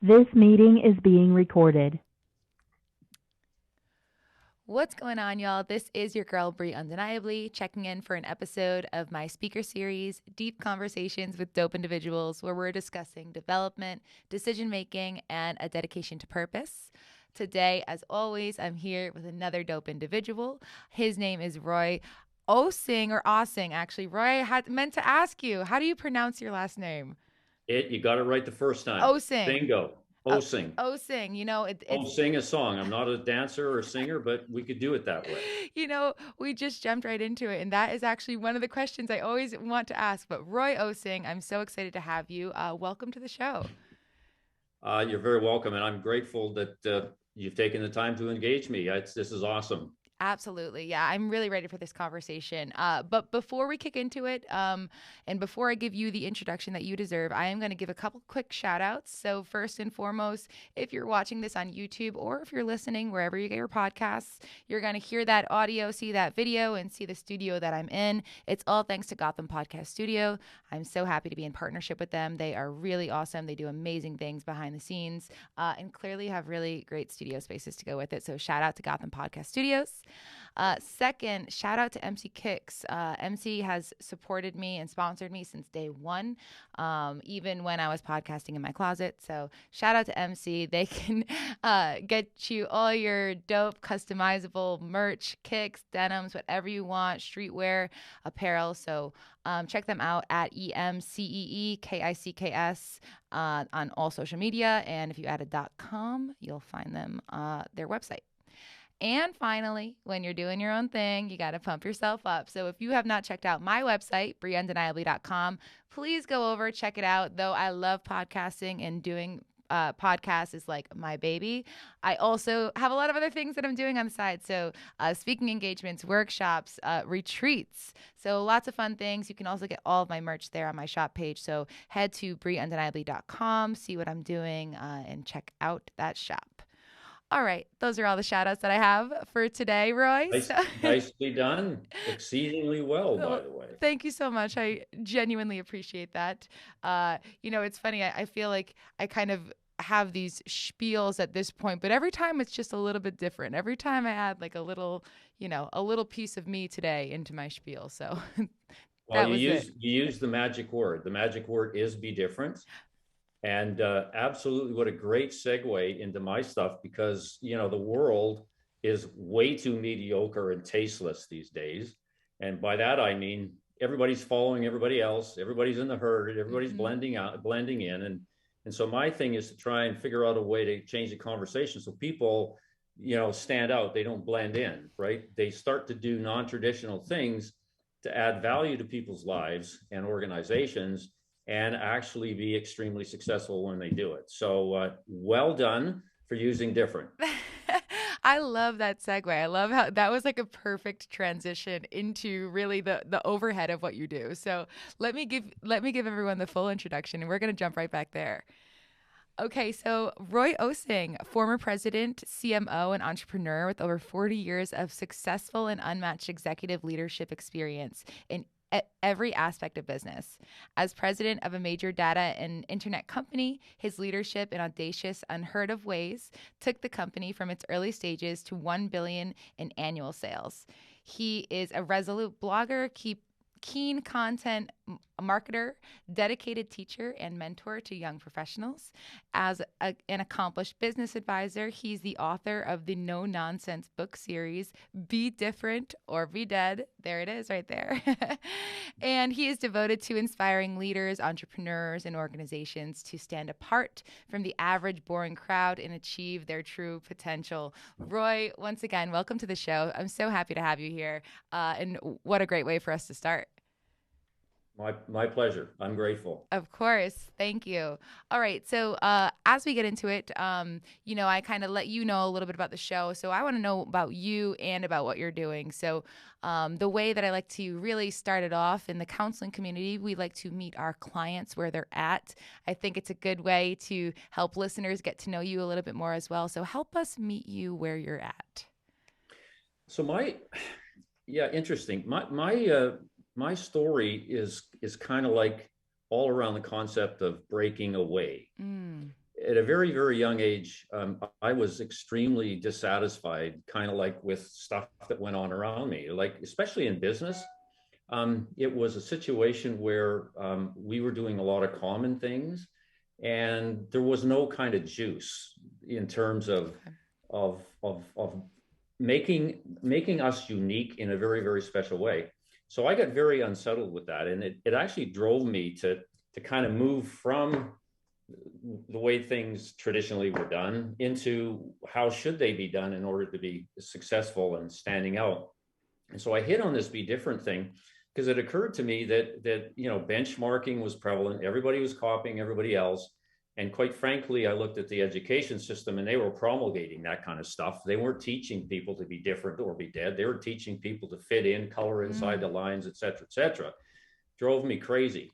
This meeting is being recorded. What's going on, y'all? This is your girl, Brie Undeniably, checking in for an episode of my speaker series, Deep Conversations with Dope Individuals, where we're discussing development, decision making, and a dedication to purpose. Today, as always, I'm here with another dope individual. His name is Roy Osing, or Osing, actually. Roy, I had meant to ask you, how do you pronounce your last name? You got it right the first time. Osing. Bingo. Uh, Oh, sing. Osing, Oh, it's sing a song. I'm not a dancer or a singer, but we could do it that way. we just jumped right into it. And that is actually one of the questions I always want to ask. But Roy Osing, I'm so excited to have you. Welcome to the show. You're very welcome, and I'm grateful that you've taken the time to engage me. This is awesome. Absolutely. Yeah, I'm really ready for this conversation. But before we kick into it, and before I give you the introduction that you deserve, I am going to give a couple quick shout outs. So, first and foremost, if you're watching this on YouTube or if you're listening wherever you get your podcasts, you're going to hear that audio, see that video, and see the studio that I'm in. It's all thanks to Gotham Podcast Studio. I'm so happy to be in partnership with them. They are really awesome. They do amazing things behind the scenes and clearly have really great studio spaces to go with it. So, shout out to Gotham Podcast Studios. Second, shout out to MC Kicks. MC has supported me and sponsored me since day one, even when I was podcasting in my closet. So shout out to MC. They can get you all your dope, customizable merch, kicks, denims, whatever you want, streetwear, apparel. So check them out at EMCEEKICKS on all social media. And if you add a .com, you'll find them their website. And finally, when you're doing your own thing, you got to pump yourself up. So if you have not checked out my website, BrieUndeniably.com, please go over, check it out. Though I love podcasting and doing podcasts is like my baby, I also have a lot of other things that I'm doing on the side. So speaking engagements, workshops, retreats. So lots of fun things. You can also get all of my merch there on my shop page. So head to BrieUndeniably.com, see what I'm doing, and check out that shop. All right. Those are all the shout outs that I have for today, Roy. Nice, nicely done. Exceedingly well, by So the way. thank you so much. I genuinely appreciate that. It's funny. I feel like I kind of have these spiels at this point, but every time it's just a little bit different. Every time I add like a little piece of me today into my spiel. So Well, that was it. you use the magic word. The magic word is be different. And absolutely, what a great segue into my stuff because, the world is way too mediocre and tasteless these days. And by that, I mean, everybody's following everybody else. Everybody's in the herd. Everybody's Mm-hmm. blending in. And so my thing is to try and figure out a way to change the conversation so people, stand out. They don't blend in, right? They start to do non-traditional things to add value to people's lives and organizations and actually be extremely successful when they do it. So well done for using different. I love that segue. I love how that was like a perfect transition into really the overhead of what you do. So let me give everyone the full introduction, and we're gonna jump right back there. Okay, so Roy Osing, former president, CMO, and entrepreneur with over 40 years of successful and unmatched executive leadership experience in every aspect of business. As president of a major data and internet company, his leadership in audacious, unheard of ways took the company from its early stages to 1 billion in annual sales. He is a resolute blogger, keen content marketer, dedicated teacher, and mentor to young professionals. As an accomplished business advisor, he's the author of the no nonsense book series, Be Different or Be Dead. There it is right there. And he is devoted to inspiring leaders, entrepreneurs, and organizations to stand apart from the average boring crowd and achieve their true potential. Roy, once again, welcome to the show. I'm so happy to have you here. And what a great way for us to start. My pleasure. I'm grateful. Of course. Thank you. All right. So, as we get into it, I kind of let you know a little bit about the show. So, I want to know about you and about what you're doing. So, the way that I like to really start it off in the counseling community, we like to meet our clients where they're at. I think it's a good way to help listeners get to know you a little bit more as well. So, help us meet you where you're at. So yeah, interesting. My story is kind of like all around the concept of breaking away. Mm. at a very, very young age, I was extremely dissatisfied, kind of like with stuff that went on around me, like especially in business. It was a situation where we were doing a lot of common things, and there was no kind of juice in terms of making us unique in a very, very special way. So I got very unsettled with that, and it actually drove me to kind of move from the way things traditionally were done into how should they be done in order to be successful and standing out. And so I hit on this be different thing because it occurred to me that benchmarking was prevalent. Everybody was copying everybody else. And quite frankly, I looked at the education system and they were promulgating that kind of stuff. They weren't teaching people to be different or be dead. They were teaching people to fit in, color inside the lines, et cetera, et cetera. Drove me crazy.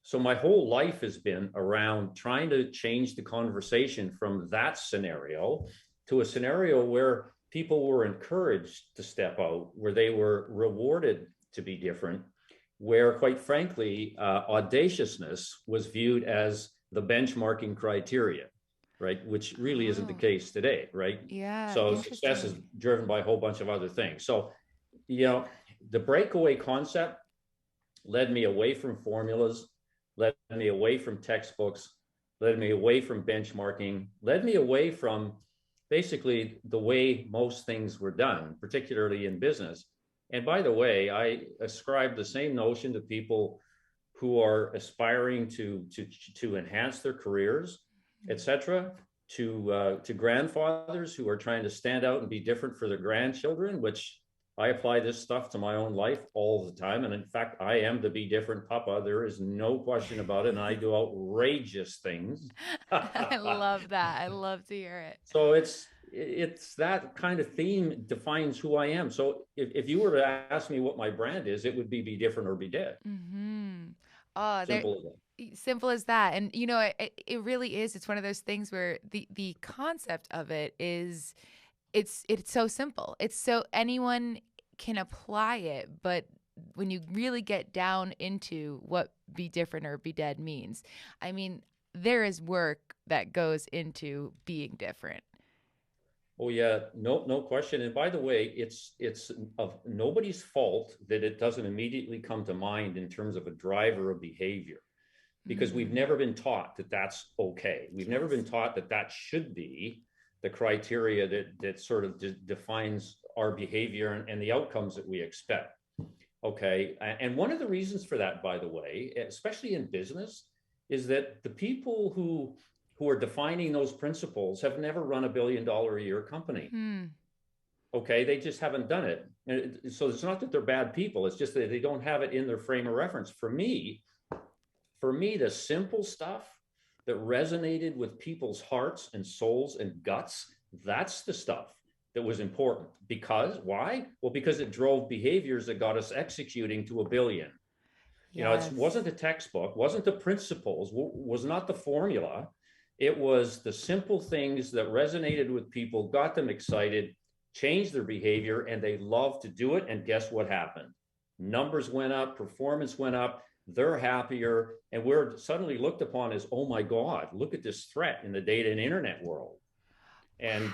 So my whole life has been around trying to change the conversation from that scenario to a scenario where people were encouraged to step out, where they were rewarded to be different, where, quite frankly, audaciousness was viewed as the benchmarking criteria, right? Which really isn't the case today, right? Yeah. So success is driven by a whole bunch of other things. So, the breakaway concept led me away from formulas, led me away from textbooks, led me away from benchmarking, led me away from basically the way most things were done, particularly in business. And by the way, I ascribe the same notion to people who are aspiring to enhance their careers, et cetera, to grandfathers who are trying to stand out and be different for their grandchildren, which I apply this stuff to my own life all the time. And in fact, I am the be different papa. There is no question about it. And I do outrageous things. I love that. I love to hear it. So it's that kind of theme defines who I am. So if you were to ask me what my brand is, it would be different or be dead. Mm-hmm. Oh, simple as that. Simple as that. And it really is. It's one of those things where the concept of it is, it's so simple. It's so anyone can apply it, but when you really get down into what be different or be dead means, I mean, there is work that goes into being different. Oh yeah, no question. And by the way, it's of nobody's fault that it doesn't immediately come to mind in terms of a driver of behavior, because we've never been taught that that's okay. We've never been taught that that should be the criteria that sort of defines our behavior and the outcomes that we expect. Okay, and one of the reasons for that, by the way, especially in business, is that the people who are defining those principles have never run $1 billion a year company. Okay, they just haven't done it. And so it's not that they're bad people, it's just that they don't have it in their frame of reference. For me, the simple stuff that resonated with people's hearts and souls and guts, that's the stuff that was important. Because why? Well, because it drove behaviors that got us executing to $1 billion. Yes. It wasn't the textbook, wasn't the principles, was not the formula. It was the simple things that resonated with people, got them excited, changed their behavior, and they loved to do it. And guess what happened? Numbers went up, performance went up, they're happier, and we're suddenly looked upon as, oh my God, look at this threat in the data and internet world. And,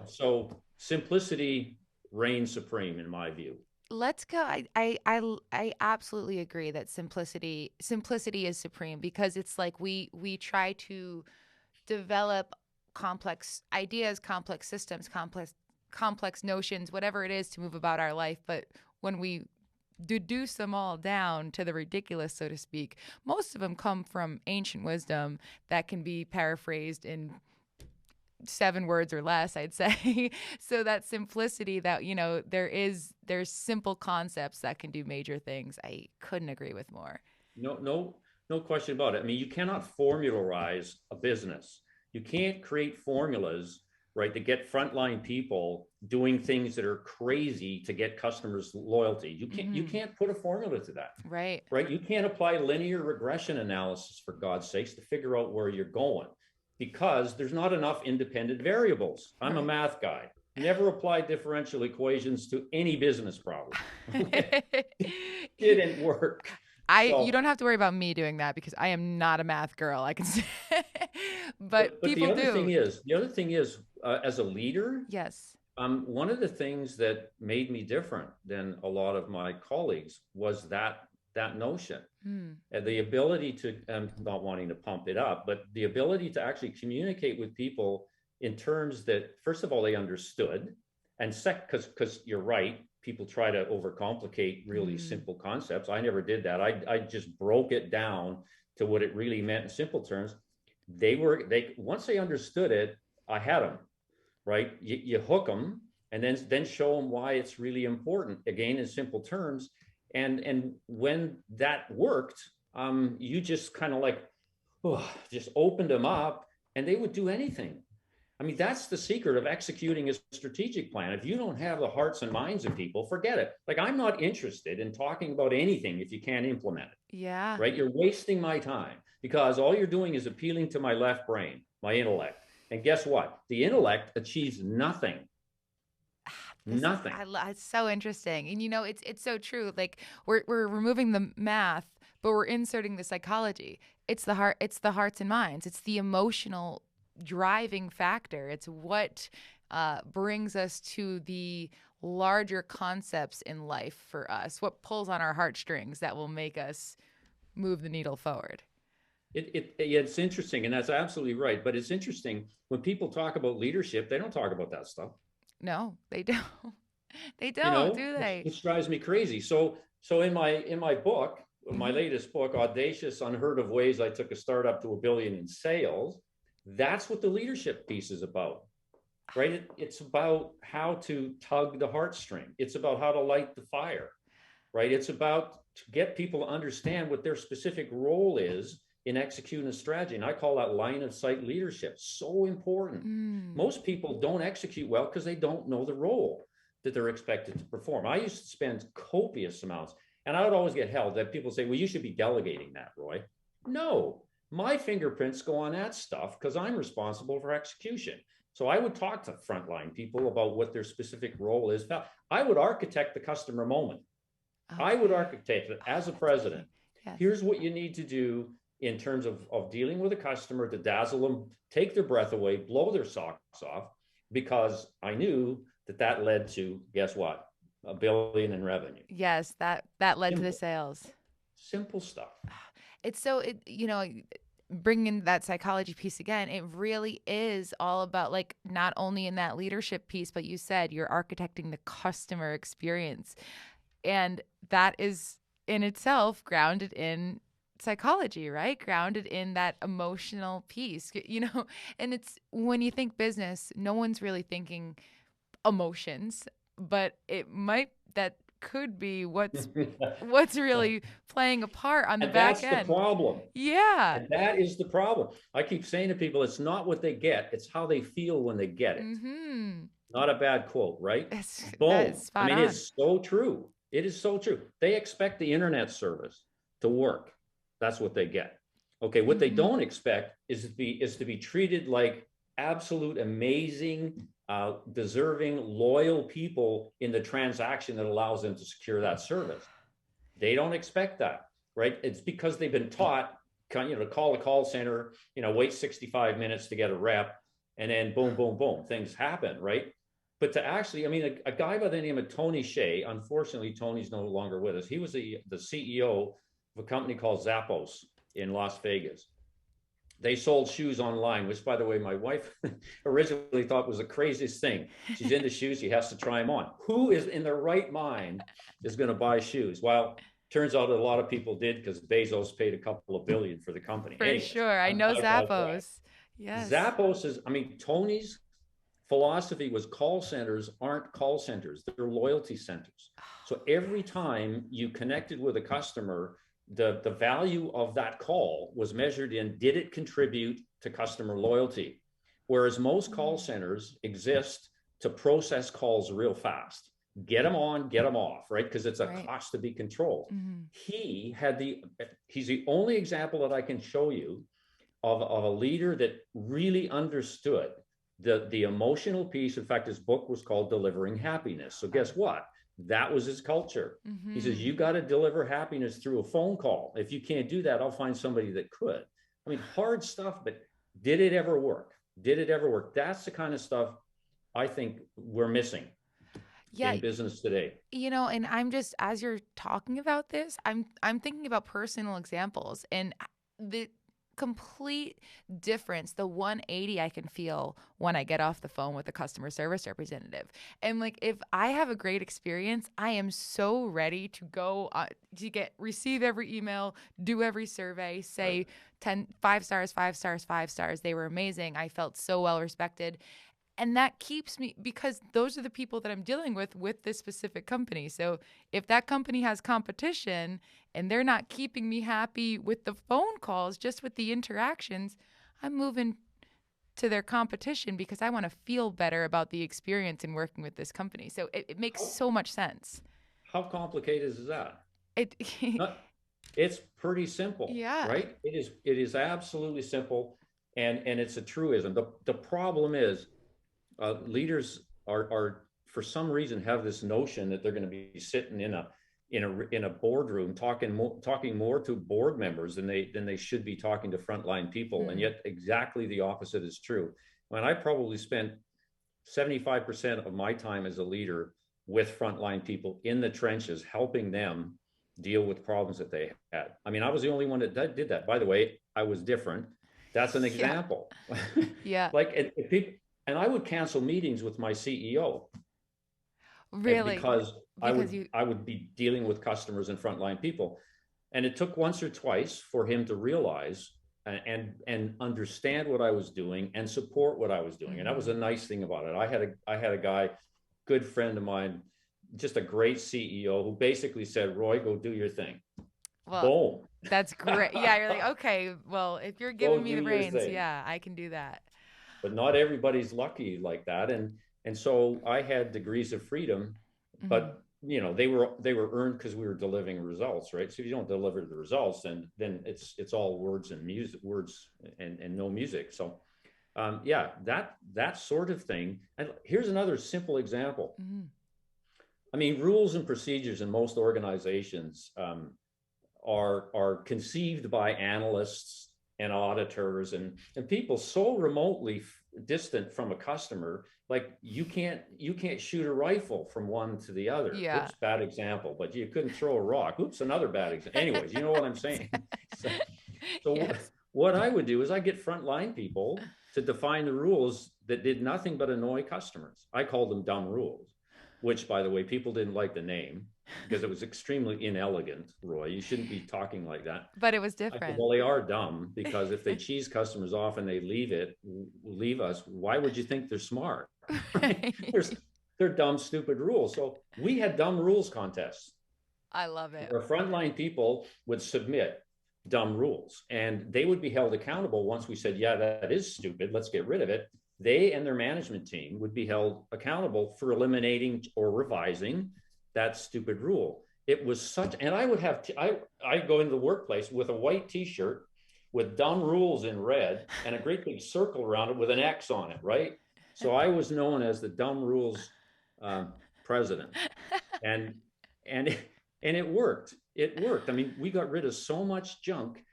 so simplicity reigns supreme in my view. Let's go. I absolutely agree that simplicity is supreme, because it's like we try to develop complex ideas, complex systems, complex notions, whatever it is to move about our life. But when we deduce them all down to the ridiculous, so to speak, most of them come from ancient wisdom that can be paraphrased in 7 words or less, I'd say. So that simplicity that, there's simple concepts that can do major things. I couldn't agree with more. No question about it. I mean, you cannot formularize a business. You can't create formulas, right, to get frontline people doing things that are crazy to get customers' loyalty. You can't put a formula to that. Right. You can't apply linear regression analysis, for God's sakes, to figure out where you're going, because there's not enough independent variables. I'm a math guy. Never applied differential equations to any business problem. Didn't work. You don't have to worry about me doing that, because I am not a math girl, I can say. but But people do. the other thing is, as a leader, Yes. one of the things that made me different than a lot of my colleagues was that notion. Hmm. And the ability to, not wanting to pump it up, but the ability to actually communicate with people in terms that, first of all, they understood. And second, because you're right, people try to overcomplicate really Hmm. simple concepts. I never did that. I just broke it down to what it really meant in simple terms. They once they understood it, I had them, right? You hook them and then show them why it's really important, again, in simple terms. And when that worked, you just kind of like, oh, just opened them up and they would do anything. I mean, that's the secret of executing a strategic plan. If you don't have the hearts and minds of people, forget it. Like, I'm not interested in talking about anything if you can't implement it, Yeah. right? You're wasting my time because all you're doing is appealing to my left brain, my intellect. And guess what? The intellect achieves nothing. This Nothing. it's so interesting, and it's so true. Like we're removing the math, but we're inserting the psychology. It's the heart. It's the hearts and minds. It's the emotional driving factor. It's what brings us to the larger concepts in life for us. What pulls on our heartstrings that will make us move the needle forward. It's interesting, and that's absolutely right. But it's interesting when people talk about leadership, they don't talk about that stuff. No, they don't. They You don't, know, do they? which drives me crazy. So in my book, my Mhm. latest book, Audacious Unheard of Ways I Took a Startup to $1 billion in Sales, that's what the leadership piece is about, right? It's about how to tug the heartstring. It's about how to light the fire, right? It's about to get people to understand what their specific role is in executing a strategy. And I call that line of sight leadership. So important. Mm. Most people don't execute well because they don't know the role that they're expected to perform. I used to spend copious amounts, and I would always get held that people say, well, you should be delegating that, Roy. No, my fingerprints go on that stuff because I'm responsible for execution. So I would talk to frontline people about what their specific role is. I would architect the customer moment. I would Okay. architect it Oh, as a that's president. amazing. Yes. Here's what you need to do in terms of dealing with a customer to dazzle them, take their breath away, blow their socks off, because I knew that led to, guess what? $1 billion in revenue. Yes, that led to the Simple, sales. simple stuff. It's so bringing that psychology piece again, it really is all about like not only in that leadership piece, but you said you're architecting the customer experience. And that is in itself grounded in psychology, right? Grounded in that emotional piece, and it's when you think business, no one's really thinking emotions, but it might that could be what's really playing a part on the And back that's the end. problem. Yeah. And that is the problem. I keep saying to people, it's not what they get, it's how they feel when they get it. Mhm. Not a bad quote, right? That is Boom. I spot mean, on. it's so true. It is so true. They expect the internet service to work. That's what they get. Okay, what they Mhm. don't expect is to be treated like absolute amazing, deserving, loyal people in the transaction that allows them to secure that service. They don't expect that, right? It's because they've been taught, to call a call center, wait 65 minutes to get a rep, and then boom, boom, boom, things happen, right? But to actually, I mean, a guy by the name of Tony Shea, unfortunately, Tony's no longer with us. He was the CEO of a company called Zappos in Las Vegas. They sold shoes online, which, by the way, my wife originally thought was the craziest thing. She's into shoes. She has to try them on. Who is in their right mind is going to buy shoes? Well, turns out a lot of people did because Bezos paid a couple of billion for the company. For Anyways, sure. I know I digress. Zappos. Yes. Zappos is, I mean, Tony's philosophy was call centers aren't call centers, they're loyalty centers. So every time you connected with a customer, the value of that call was measured in, did it contribute to customer loyalty? Whereas most call centers exist to process calls real fast, get them on, get them off, right? Because it's a Right. cost to be controlled. Mm-hmm. He's the only example that I can show you of a leader that really understood the emotional piece. In fact, his book was called Delivering Happiness. So guess what? That was his culture. He says, Mm-hmm. you got to deliver happiness through a phone call. If you can't do that, I'll find somebody that could. I mean, hard stuff, but Did it ever work? Did it ever work? That's the kind of stuff I think we're missing Yeah, in business today. and I'm just, as you're talking about this, I'm thinking about personal examples and the complete difference, the 180 I can feel when I get off the phone with a customer service representative. And like, if I have a great experience, I am so ready to go to receive every email, do every survey, say Right. 10 5 stars, 5 stars, 5 stars. They were amazing. I felt so well respected. And that keeps me, because those are the people that I'm dealing with this specific company. So if that company has competition and they're not keeping me happy with the phone calls, just with the interactions, I'm moving to their competition because I want to feel better about the experience in working with this company. So it makes How, so much sense. how complicated is that? It Not, it's pretty simple, yeah. right? It is absolutely simple, and it's a truism. The problem is leaders are for some reason have this notion that they're going to be sitting in a boardroom talking more to board members than they should be talking to frontline people, and yet exactly the opposite is true. When I probably spent 75% of my time as a leader with frontline people in the trenches, helping them deal with problems that they had. I mean, I was the only one that did that. By the way, I was different. That's an Yeah. example. Yeah. Like, and I would cancel meetings with my CEO Really. because I Because would you I would be dealing with customers and frontline people, and it took once or twice for him to realize and understand what I was doing and support what I was doing. And that was a nice thing about it. I had a guy, good friend of mine, just a great CEO, who basically said, "Roy, go do your thing." well, Boom. that's great. Yeah, you're like, okay, well, if you're giving Go me do the your reins, thing. yeah, I can do that. But not everybody's lucky like that, and so I had degrees of freedom, Hmm. but they were earned because we were delivering results, right? So if you don't deliver the results, then it's all words and music, words and no music. So yeah, that sort of thing. And here's another simple example. Hmm. I mean, rules and procedures in most organizations are conceived by analysts and auditors and people so remotely distant from a customer. Like, you can't shoot a rifle from one to the other. Yeah. Oops, bad example. But you couldn't throw a rock. Oops, another bad example. Anyways, you know what I'm saying. So Yes. what I would do is I get frontline people to define the rules that did nothing but annoy customers. I called them dumb rules, which, by the way, people didn't like the name because it was extremely inelegant. Roy, you shouldn't be talking like that. But it was I said, different. well, they are dumb, because if they cheese customers off and they leave us, why would you think they're smart? Right? Right. They're dumb, stupid rules. So we had dumb rules contests I love it. where frontline people would submit dumb rules, and they would be held accountable. Once we said, yeah, that is stupid, let's get rid of it, they and their management team would be held accountable for eliminating or revising that stupid rule. It was such, and I would have, I go into the workplace with a white t-shirt with dumb rules in red and a great big circle around it with an X on it, right? So I was known as the dumb rules president. And, and, and it worked. It worked. I mean, we got rid of so much junk.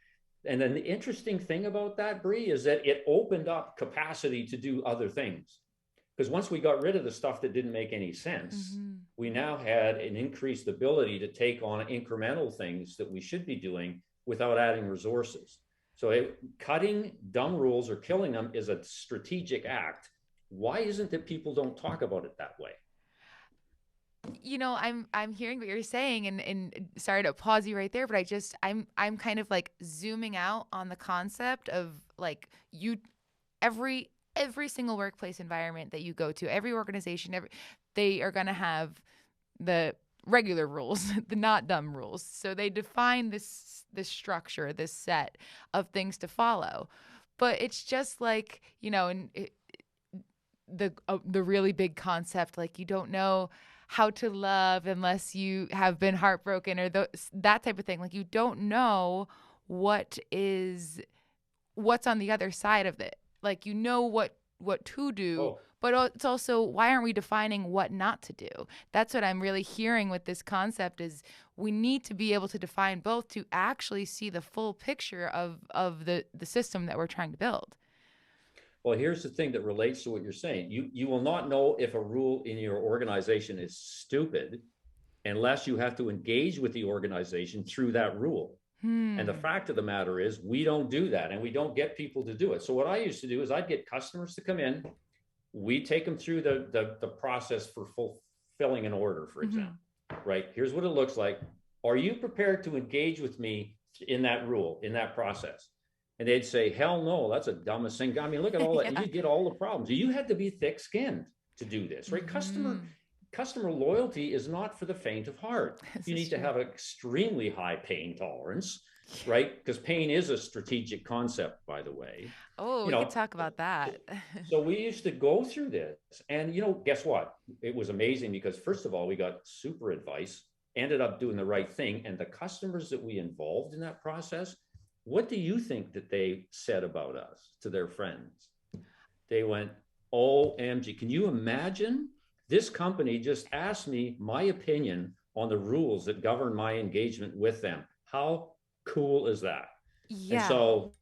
And then the interesting thing about that, Bree, is that it opened up capacity to do other things. Because once we got rid of the stuff that didn't make any sense, Hmm. we now had an increased ability to take on incremental things that we should be doing without adding resources. So cutting dumb rules or killing them is a strategic act. Why isn't it people don't talk about it that way? I'm hearing what you're saying, and sorry to pause you right there, but I'm kind of like zooming out on the concept of like every single workplace environment that you go to, every organization, they are going to have the regular rules, the not dumb rules. So they define this structure, this set of things to follow. But it's just like, and the really big concept, like you don't know how to love unless you have been heartbroken, or that type of thing. Like, you don't know what's on the other side of it. Like, what to do, Oh, but it's also, why aren't we defining what not to do? That's what I'm really hearing with this concept, is we need to be able to define both to actually see the full picture of the system that we're trying to build. Well, here's the thing that relates to what you're saying. You will not know if a rule in your organization is stupid unless you have to engage with the organization through that rule. And the Hmm. fact of the matter is, we don't do that, and we don't get people to do it. So what I used to do is I'd get customers to come in. We take them through the process for fulfilling an order, for Mm-hmm. example. Right? Here's what it looks like. Are you prepared to engage with me in that rule, in that process? And they'd say, hell no, that's the dumbest thing. I mean, look at all that. And Yeah. you get all the problems. You had to be thick skinned to do this, right? Mm-hmm. Customer loyalty is not for the faint of heart. This You is need to true. have an extremely high pain tolerance, right? Because pain is a strategic concept, by the way. Oh, You we could know, talk about that. so we used to go through this, and guess what? It was amazing because first of all, we got super advice, ended up doing the right thing, and the customers that we involved in that process, what do you think that they said about us to their friends? They went, OMG, can you imagine? This company just asked me my opinion on the rules that govern my engagement with them. How cool is that? And Yeah. so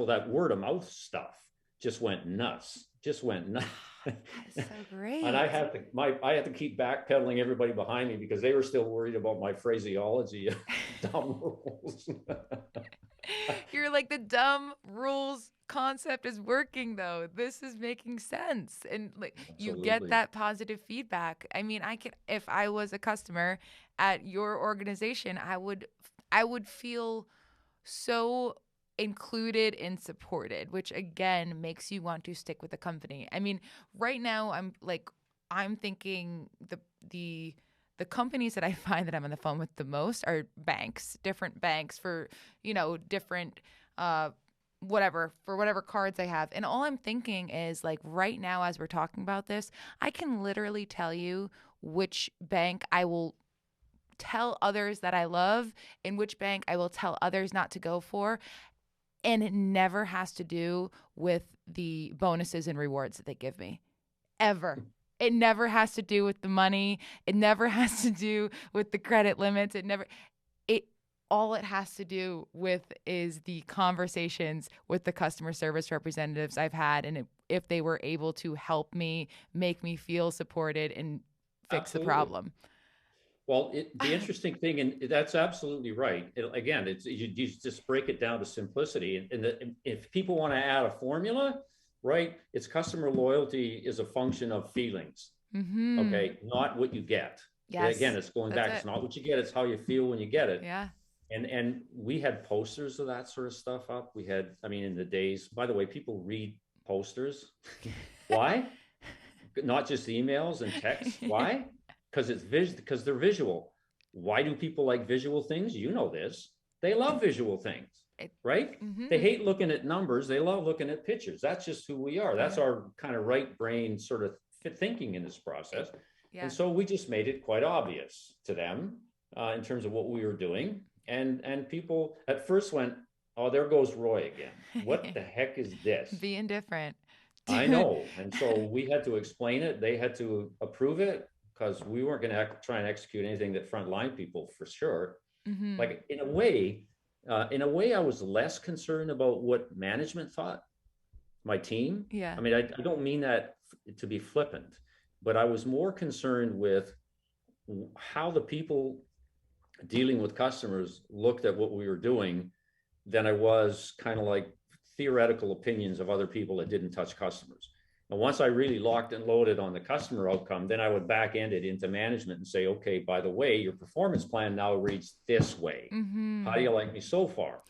that word of mouth stuff just went nuts, just went nuts. That's so And great. I had to keep backpedaling everybody behind me because they were still worried about my phraseology of dumb rules. You're like, the dumb rules concept is working though. This is making sense. And like, you get Absolutely. that positive feedback. I mean, I could, if I was a customer at your organization, I would feel so included and supported, which again makes you want to stick with the company. I mean, right now I'm thinking the companies that I find that I'm on the phone with the most are banks, different banks for, different uh whatever cards I have. And all I'm thinking is like right now as we're talking about this, I can literally tell you which bank I will tell others that I love and which bank I will tell others not to go for. And it never has to do with the bonuses and rewards that they give me, ever. It never has to do with the money. It never has to do with the credit limits. It all it has to do with is the conversations with the customer service representatives I've had, and if they were able to help me, make me feel supported and fix the Absolutely. problem. Well, the interesting thing, and that's absolutely right. Again, you just break it down to simplicity. And if people want to add a formula, right, it's customer loyalty is a function of feelings. Mm-hmm. Okay, not what you get. Again, Yes, it's going that's back. It's it. not what you get. It's how you feel when you get it. Yeah. And we had posters of that sort of stuff up. We had, I mean, in the days. By the way, people read posters. Why? Not just emails and texts. Why? Because because they're visual. Why do people like visual things? You know this. They love visual things, It, right? They mm-hmm. hate looking at numbers. They love looking at pictures. That's just who we are. That's Yeah. our kind of right brain sort of thinking in this process. And Yeah. so we just made it quite obvious to them in terms of what we were doing. And people at first went, "Oh, there goes Roy again. What the heck is this?" Being different. I know. And so we had to explain it. They had to approve it because we weren't going to try and execute anything that frontline people for sure. Mm-hmm. Like in a way, I was less concerned about what management thought, my team. Yeah. I mean, I don't mean that to be flippant, but I was more concerned with how the people dealing with customers looked at what we were doing than I was kind of like theoretical opinions of other people that didn't touch customers. And once I really locked and loaded on the customer outcome, then I would back end it into management and say, okay, by the way, your performance plan now reads this way. How do Mm-hmm. you like me so far?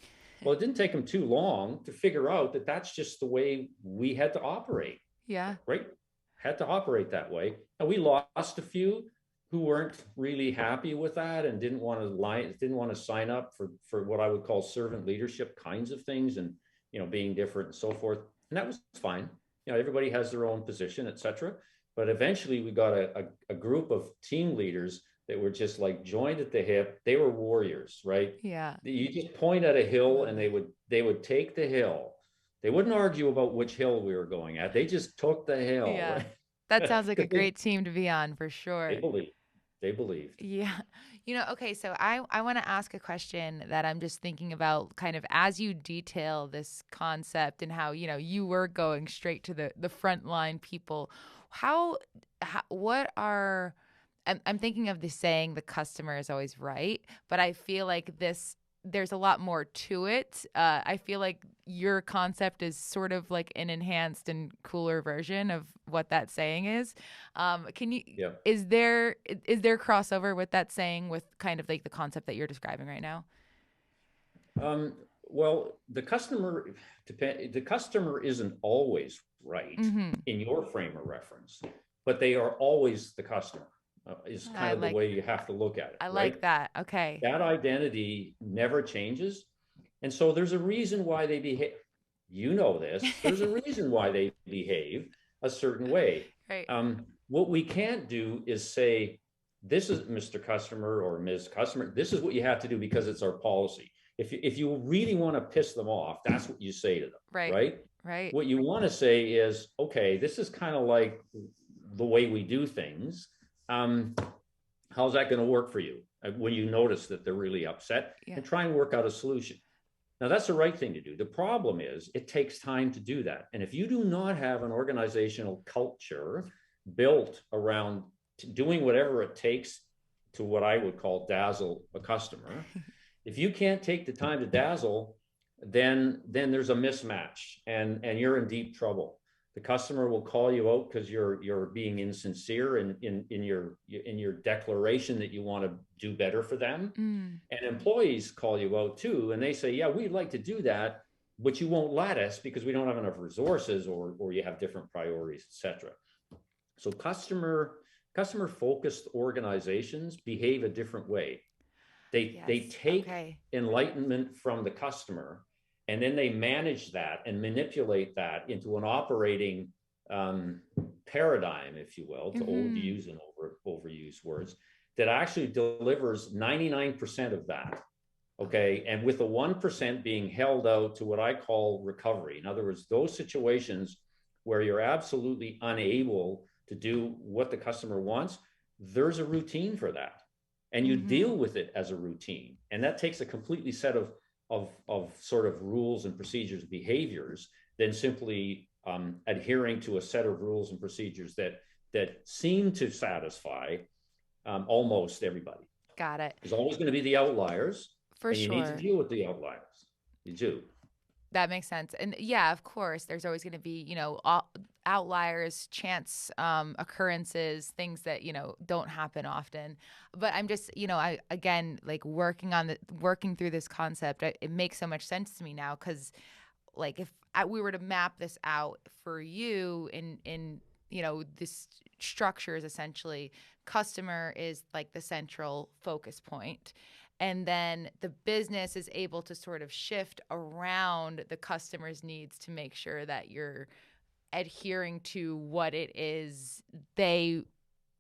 Well, it didn't take them too long to figure out that that's just the way we had to operate, Yeah. right? Had to operate that way. And we lost a few who weren't really happy with that and didn't want to sign up for what I would call servant leadership kinds of things, and being different and so forth. And that was fine. Everybody has their own position, etc. But eventually we got a group of team leaders that were just like joined at the hip. They were warriors, right? Yeah. You just point at a hill Love and it. they would take the hill. They wouldn't argue about which hill we were going at. They just took the hill, Yeah. right? That sounds like a Because great team to be on for they sure. believe. They believed. Yeah. Okay, so I want to ask a question that I'm just thinking about kind of as you detail this concept and how, you were going straight to the frontline people. What are, I'm thinking of the saying, the customer is always right, but I feel like there's a lot more to it. I feel like your concept is sort of like an enhanced and cooler version of what that saying is. Can you, Yeah. is there crossover with that saying with kind of like the concept that you're describing right now? Well, the customer isn't always right Mm-hmm. in your frame of reference, but they are always the customer. Is kind I of the like way you have to look at it, I right? like that. Okay. That identity never changes, and so there's a reason why they behave. You know this. There's a reason why they behave a certain way. Right. What we can't do is say, "This is Mr. Customer or Ms. Customer. This is what you have to do because it's our policy." If you really want to piss them off, that's what you say to them, Right. right? Right. What you want to say is, okay, this is kind of like the way we do things. How's that going to work for you when you notice that they're really upset? Yeah. And try and work out a solution. Now, that's the right thing to do. The problem is it takes time to do that. And if you do not have an organizational culture built around doing whatever it takes to what I would call dazzle a customer, if you can't take the time to dazzle, then there's a mismatch and you're in deep trouble. The customer will call you out because you're being insincere in your declaration that you want to do better for them. And employees call you out too, and they say, yeah, we'd like to do that, but you won't let us because we don't have enough resources or you have different priorities, etc. So customer focused organizations behave a different way. They take enlightenment from the customer, and then they manage that and manipulate that into an operating paradigm, if you will, to use and overuse words, that actually delivers 99% of that. Okay. And with the 1% being held out to what I call recovery. In other words, those situations where you're absolutely unable to do what the customer wants, there's a routine for that. And you deal with it as a routine. And that takes a completely set of sort of rules and procedures, behaviors, than simply adhering to a set of rules and procedures that seem to satisfy almost everybody. Got it. There's always going to be the outliers, For and you sure. need to deal with the outliers. You do. That makes sense. And yeah, of course, there's always going to be, outliers, chance occurrences, things that, don't happen often. But I'm just, I, again, like working through this concept, it makes so much sense to me now. Cause like if we were to map this out for you in, this structure is essentially customer is like the central focus point. And then the business is able to sort of shift around the customer's needs to make sure that you're adhering to what it is they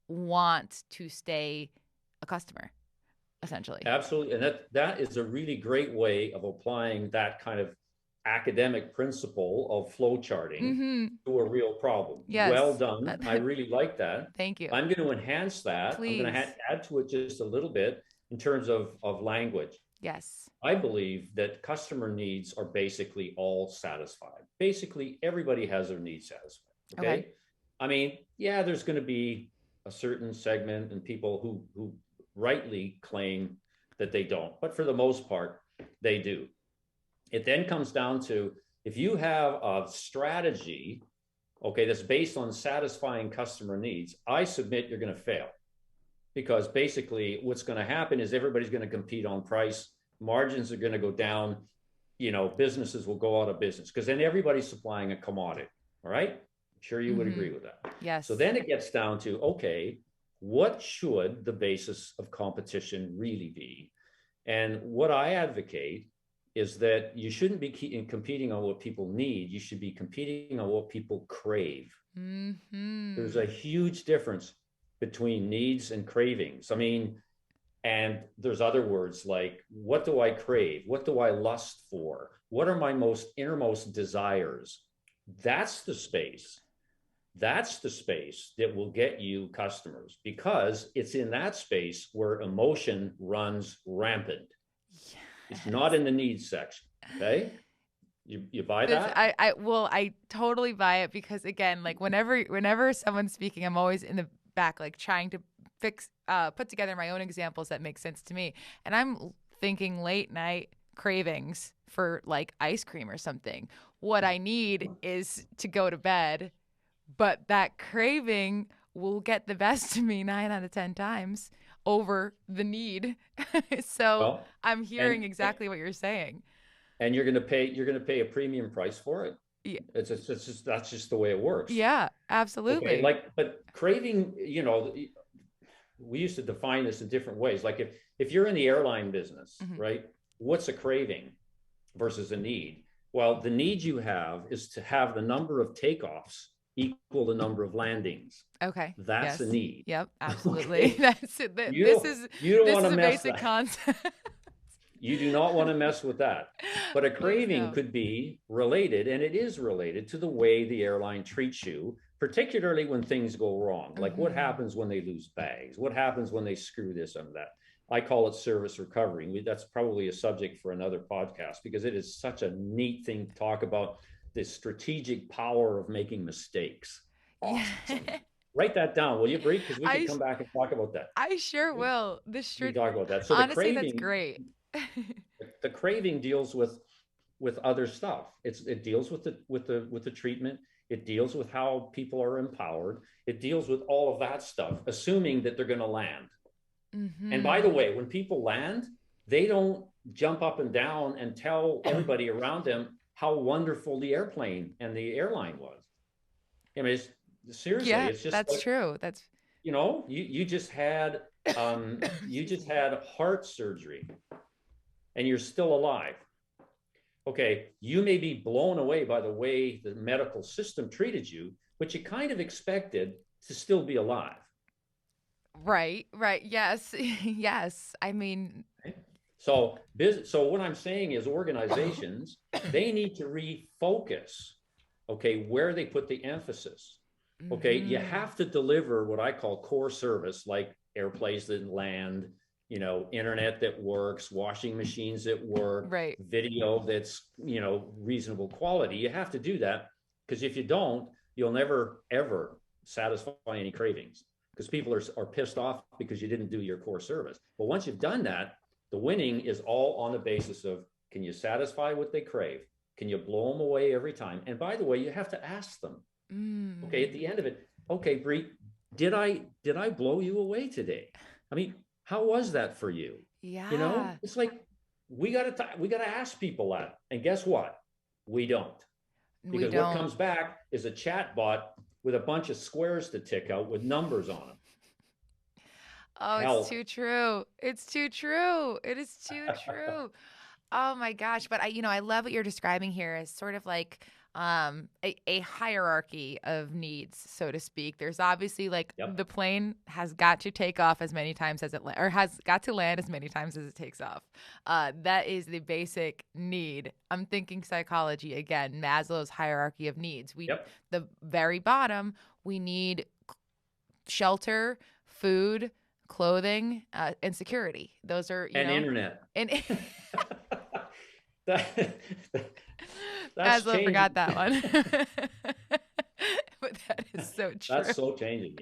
want to stay a customer, essentially. Absolutely. And that is a really great way of applying that kind of academic principle of flow charting to a real problem. Yes. Well done. I really like that. Thank you. I'm going to enhance that. Please. I'm going to add to it just a little bit in terms of language. Yes. I believe that customer needs are basically all satisfied. Basically, everybody has their needs satisfied. Okay. I mean, yeah, there's going to be a certain segment and people who rightly claim that they don't, but for the most part, they do. It then comes down to, if you have a strategy, okay, that's based on satisfying customer needs, I submit you're going to fail. Because basically what's going to happen is everybody's going to compete on price. Margins are going to go down. Businesses will go out of business because then everybody's supplying a commodity. All right. I'm sure you would agree with that. Yes. So then it gets down to, okay, what should the basis of competition really be? And what I advocate is that you shouldn't be competing on what people need. You should be competing on what people crave. There's a huge difference between needs and cravings. I mean, and there's other words like, what do I crave? What do I lust for? What are my innermost desires? That's the space That's the space that will get you customers, because it's in that space where emotion runs rampant. Yes. It's not in the needs section. Okay. You buy that? I totally buy it, because again, like whenever someone's speaking, I'm always in the back, like trying to put together my own examples that make sense to me. And I'm thinking late night cravings for like ice cream or something. What I need is to go to bed, but that craving will get the best of me 9 out of 10 times over the need. So Well, I'm hearing and exactly what you're saying. and you're going to pay a premium price for it. Yeah, It's just, that's just the way it works. yeah, Okay. absolutely. Like, but craving, we used to define this in different ways. Like if you're in the airline business, Mhm. right? What's a craving versus a need? Well, the need you have is to have the number of takeoffs equal the number of landings. Okay. That's a Yes. need. Yep. Absolutely. Okay. That's it. You don't you don't This want is to a mess basic that. concept. You do not want to mess with that. But a Please craving no. could be related, and it is related to the way the airline treats you, particularly when things go wrong. Like what Mhm. happens when they lose bags? What happens when they screw this and that? I call it service recovery. That's probably a subject for another podcast, because it is such a neat thing to talk about, the strategic power of making mistakes. Yeah. Awesome. Write that down, will you, Bree? Because we could I come sh- back and talk about that. I sure will. We can talk about that. So Honestly, that's great. the craving deals with other stuff. It deals with the treatment. It deals with how people are empowered. It deals with all of that stuff, assuming that they're going to land. And by the Mhm. way, when people land, they don't jump up and down and tell everybody around them how wonderful the airplane and the airline was. I mean, seriously, Yeah, it's just that's like, true. That's you just had heart surgery and you're still alive. Okay, you may be blown away by the way the medical system treated you, but you kind of expected to still be alive. right. Right. Yes. Yes. I mean, Okay? So what I'm saying is organizations, they need to refocus, okay, where they put the emphasis. Okay, you mhm. have to deliver what I call core service, like airplanes that land, internet that works, washing machines that work, Right. video that's, reasonable quality. You have to do that, because if you don't, you'll never, ever satisfy any cravings, because people are pissed off because you didn't do your core service. But once you've done that, the winning is all on the basis of, can you satisfy what they crave? Can you blow them away every time? And by the way, you have to ask them. Okay, at Mm. the end of it, okay, Bree, did I blow you away today? I mean, how was that for you? Yeah. It's like we gotta ask people that, and guess what? We don't, We because what don't. comes back is a chat bot with a bunch of squares to tick out with numbers on them. Oh, it's Help. too true. It's too true. It is too true. Oh my gosh. But I love what you're describing here as sort of like a hierarchy of needs, so to speak. There's obviously like Yep. the plane has got to take off as many times as or has got to land as many times as it takes off. That is the basic need. I'm thinking psychology again, Maslow's hierarchy of needs. Yep. The very bottom, we need shelter, food, clothing, and security. Those are, And internet. and that, that's Maslow changing. forgot that one. But that is so true. That's so changing.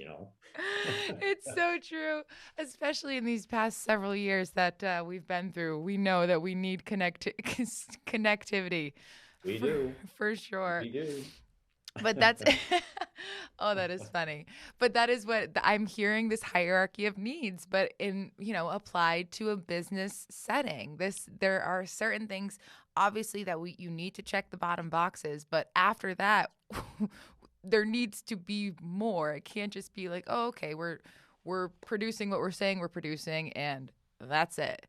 It's so true, especially in these past several years that we've been through. We know that we need connectivity We for, do. for sure. We do. But that's oh, that is funny. But that is what I'm hearing, this hierarchy of needs, but in, applied to a business setting. There are certain things obviously that you need to check the bottom boxes, but after that there needs to be more. It can't just be like, "Oh, okay, we're producing what we're saying we're producing and that's it."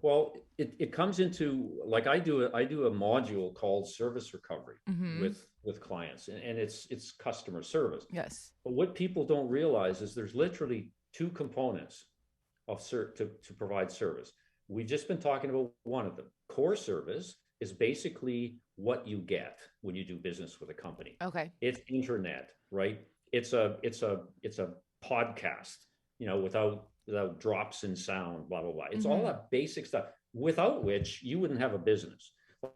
Well, it comes into, like, I do a module called service recovery Mhm. with clients, and it's customer service. Yes. But what people don't realize is there's literally two components to provide service. We've just been talking about one of them, core service, is basically what you get when you do business with a company. Okay. It's internet, right? It's a podcast, without drops in sound, blah blah blah. It's all that basic stuff without which you wouldn't have a business.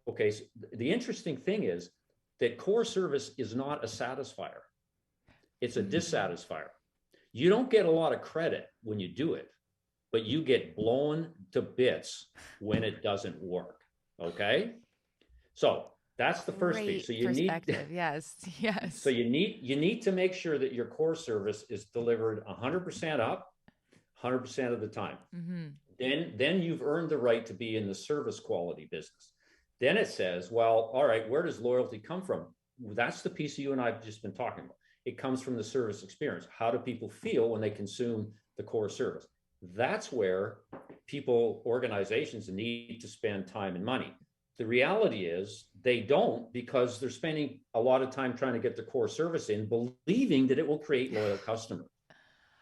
Okay, so the interesting thing is that core service is not a satisfier. It's a dissatisfier. You don't get a lot of credit when you do it, but you get blown to bits when it doesn't work. Okay? So that's the first piece. So you need yes. So you need to make sure that your core service is delivered 100% up, 100% of the time. Then you've earned the right to be in the service quality business. Then it says, well, all right, where does loyalty come from? That's the piece you and I have just been talking about. It comes from the service experience. How do people feel when they consume the core service? That's where organizations need to spend time and money. The reality is they don't, because they're spending a lot of time trying to get the core service in, believing that it will create loyal customers.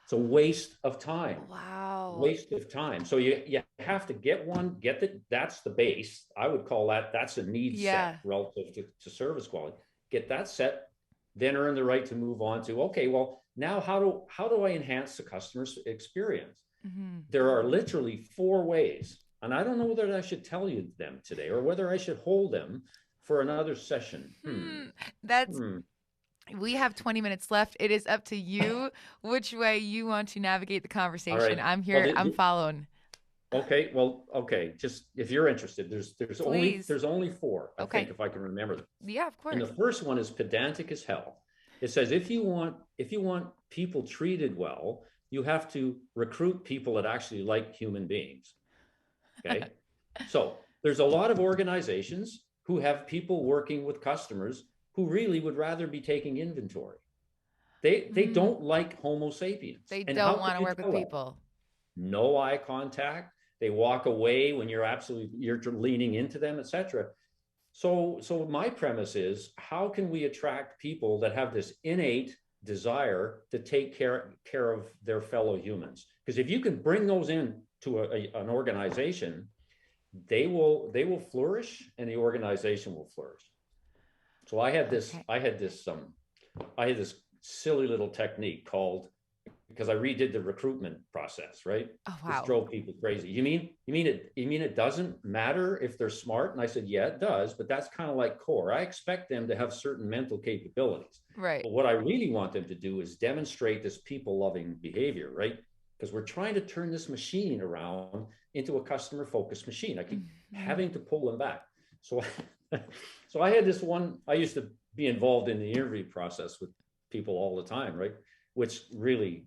It's a waste of time. Wow. Waste of time. So you have to get that's the base. I would call that's a need set relative to service quality. Get that set, then earn the right to move on to, okay, well, now how do I enhance the customer's experience? There are literally 4 ways, and I don't know whether I should tell you them today or whether I should hold them for another session. We have 20 minutes left. It is up to you which way you want to navigate the conversation. Right. I'm here. Well, I'm following. Okay. Well, okay. Just if you're interested, there's only 4. I think, if I can remember them. Yeah, of course. And the first one is pedantic as hell. It says if you want people treated well, you have to recruit people that actually like human beings. Okay. So there's a lot of organizations who have people working with customers who really would rather be taking inventory. They don't like Homo sapiens. They don't want to work with people. No eye contact. They walk away when you're leaning into them, etc. So my premise is, how can we attract people that have this innate desire to take care of their fellow humans? Because if you can bring those in to an organization, they will flourish, and the organization will flourish. So I had this silly little technique called, because I redid the recruitment process, right? Oh, wow. This drove people crazy. You mean it doesn't matter if they're smart? And I said, yeah, it does, but that's kind of like core. I expect them to have certain mental capabilities. Right. But what I really want them to do is demonstrate this people-loving behavior, right? Because we're trying to turn this machine around into a customer-focused machine. I keep having to pull them back. So I had this one, I used to be involved in the interview process with people all the time, right? Which really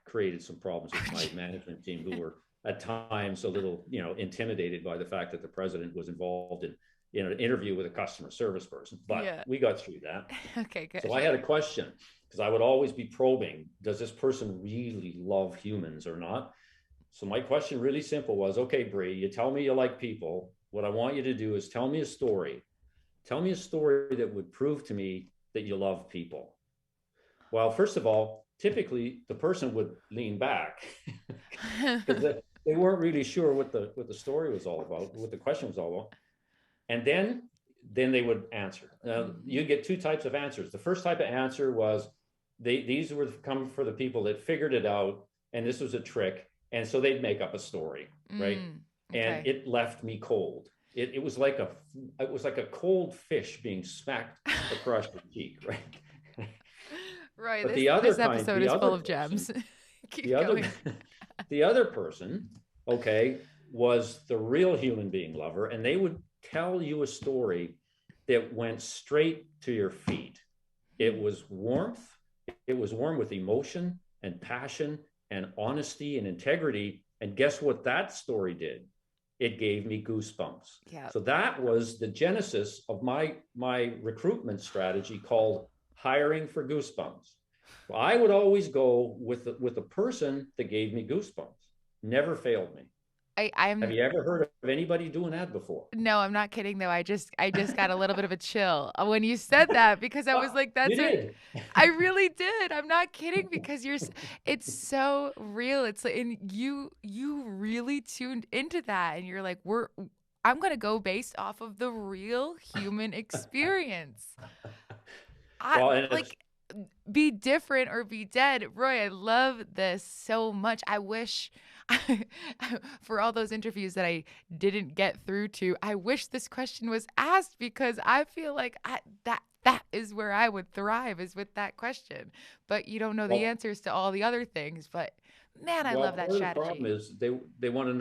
created some problems with my management team, who were at times a little, intimidated by the fact that the president was involved in an interview with a customer service person. But we got through that. Okay, good. So I had a question, because I would always be probing, does this person really love humans or not? So my question, really simple, was, okay, Bree, you tell me you like people. What I want you to do is tell me a story. Tell me a story that would prove to me that you love people. Well, first of all, typically the person would lean back because they weren't really sure what the story was all about, what the question was all about. And then they would answer. You get 2 types of answers. The first type of answer was, these were coming for the people that figured it out, and this was a trick. And so they'd make up a story, right? Okay. And it left me cold. It was like a cold fish being smacked across the cheek, right? Right. But this episode is full of gems. The other person, okay, was the real human being lover, and they would tell you a story that went straight to your feet. It was warmth. It was warm with emotion and passion and honesty and integrity. And guess what that story did? It gave me goosebumps. Yeah. So that was the genesis of my recruitment strategy, called hiring for goosebumps. Well, I would always go with the person that gave me goosebumps. Never failed me. Have you ever heard of anybody doing that before? No, I'm not kidding though. I just got a little bit of a chill when you said that, because I was like, that's it. I really did. I'm not kidding, because it's so real. It's like, and you really tuned into that, and you're like, I'm going to go based off of the real human experience. I Well, and it's like be different or be dead. Roy, I love this so much. I wish for all those interviews that I didn't get through to, I wish this question was asked because I feel like that is where I would thrive is with that question. But you don't know the well, answers to all the other things. But man, I well, love that part of the problem strategy. is they want to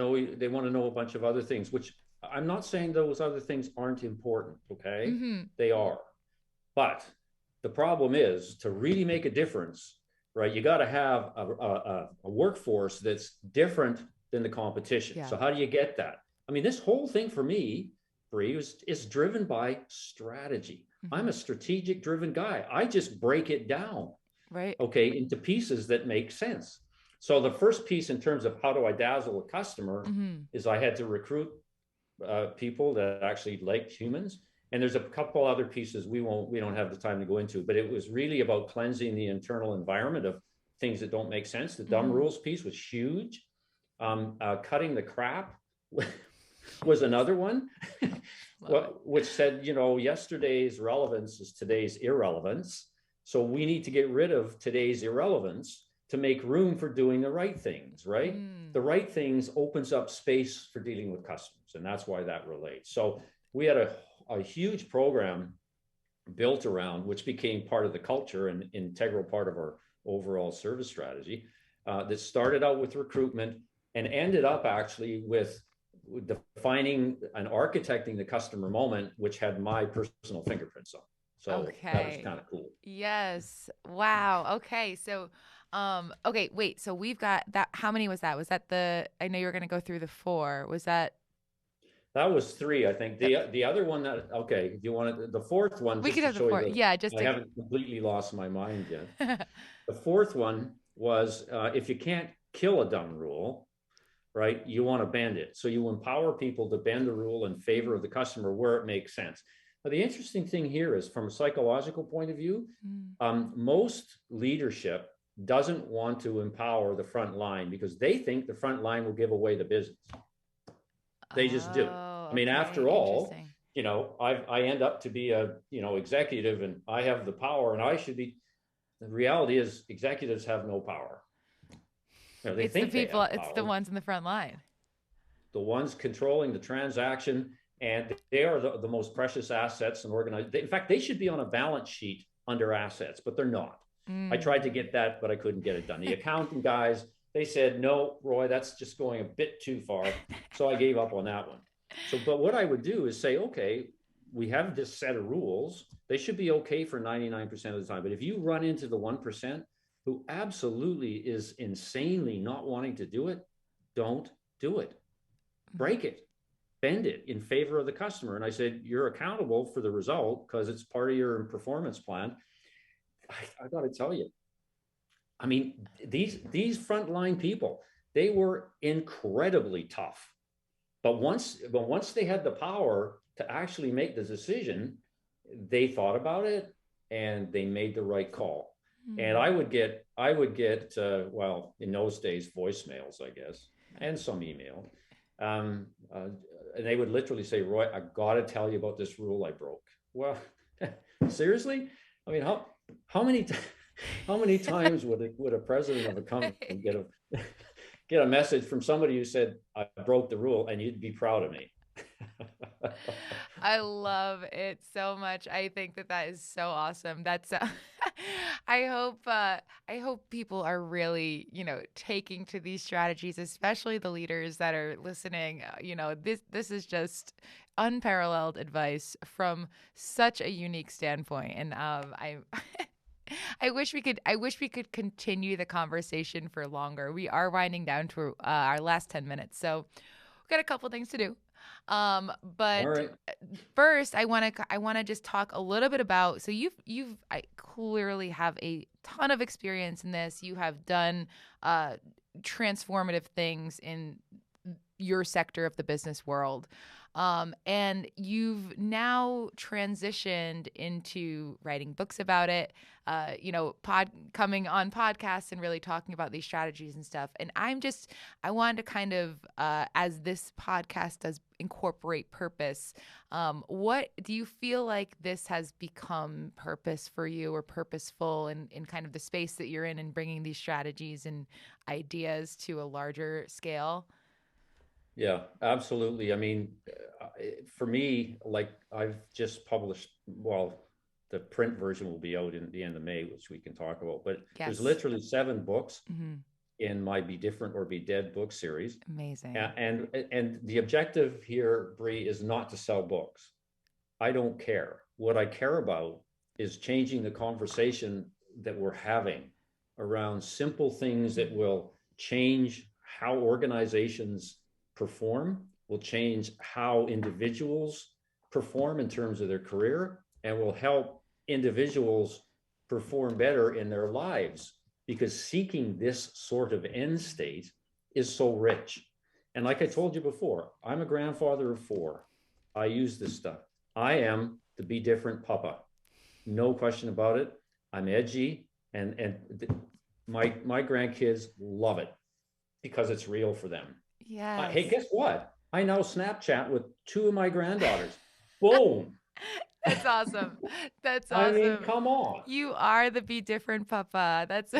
know a bunch of other things, which I'm not saying those other things aren't important. Okay, Mm-hmm. they are, but the problem is to really make a difference, right? You got to have a workforce that's different than the competition. Yeah. So how do you get that? I mean, this whole thing for me, Bree, is driven by strategy. I'm Mm-hmm. a strategic driven guy. I just break it down, Right. okay, into pieces that make sense. So the first piece in terms of how do I dazzle a customer Mm-hmm. is I had to recruit people that actually liked humans. And there's a couple other pieces we don't have the time to go into, but it was really about cleansing the internal environment of things that don't make sense. The dumb Mm-hmm. rules piece was huge. Cutting the crap was another one, Love it. which said, yesterday's relevance is today's irrelevance. So we need to get rid of today's irrelevance to make room for doing the right things, right? Mm. The right things opens up space for dealing with customers, and that's why that relates. So we had a huge program built around, which became part of the culture and integral part of our overall service strategy, that started out with recruitment and ended up actually with defining and architecting the customer moment, which had my personal fingerprints on. So that was Okay. kind of cool. Yes. Wow. Okay. So, okay, wait. So we've got that. How many was that? Was that I know you were going to go through the four. Was that, That was three, I think. that The other one that okay, do you want the fourth one we just could to have the show you four. Yeah. Just I to, haven't completely lost my mind yet. The fourth one was if you can't kill a dumb rule, right, you want to bend it. So you empower people to bend the rule in favor of the customer where it makes sense. Now, the interesting thing here is from a psychological point of view, Mm. most leadership doesn't want to empower the front line because they think the front line will give away the business. They just do. Oh, I mean, okay. after all, Interesting. I end up to be a executive, and I have the power, and I should be. The reality is, executives have no power. They It's the think they people, have it's the power. ones in the front line. The ones controlling the transaction, and they are the most precious assets and organized. In fact, they should be on a balance sheet under assets, but they're not. I Mm. tried to get that, but I couldn't get it done. The accounting guys, they said, no, Roy, that's just going a bit too far. So I gave up on that one. So, but what I would do is say, okay, we have this set of rules. They should be okay for 99% of the time. But if you run into the 1% who absolutely is insanely not wanting to do it, don't do it. Break it, bend it in favor of the customer. And I said, you're accountable for the result because it's part of your performance plan. I got to tell you, I mean, these frontline people, they were incredibly tough. But once they had the power to actually make the decision, they thought about it and they made the right call. And Mm. I would get well, in those days, voicemails, I guess, and some email. Um, uh, and they would literally say, Roy, I got to tell you about this rule I broke. Well, seriously? I mean, how many how many times would a president of a company get a get a message from somebody who said I broke the rule and you'd be proud of me? I love it so much. I think that is so awesome. That's I hope people are really, taking to these strategies, especially the leaders that are listening. This is just unparalleled advice from such a unique standpoint. And I I wish we could continue the conversation for longer. We are winding down to our last 10 minutes. So we've got a couple things to do. All But right. first, I want to just talk a little bit about. So I clearly have a ton of experience in this. You have done transformative things in your sector of the business world. And you've now transitioned into writing books about it, coming on podcasts and really talking about these strategies and stuff. And I wanted to kind of, as this podcast does incorporate purpose, what do you feel like this has become purpose for you, or purposeful in kind of the space that you're in and bringing these strategies and ideas to a larger scale? Yeah, absolutely. I mean, for me, like I've just published, well, the print version will be out in the end of May, which we can talk about, but there's literally 7 books in my Be Different or Be Dead book series. Amazing. And the objective here, Bree, is not to sell books. I don't care. What I care about is changing the conversation that we're having around simple things that will change how organizations perform, will change how individuals perform in terms of their career, and will help individuals perform better in their lives, because seeking this sort of end state is so rich. And like I told you before, I'm a grandfather of 4. I use this stuff. I am the Be Different Papa. No question about it. I'm edgy, and my grandkids love it because it's real for them. Yeah. Hey, guess what? I now Snapchat with 2 of my granddaughters. Boom. That's awesome. That's awesome. I mean, come on. You are the Be Different Papa. That's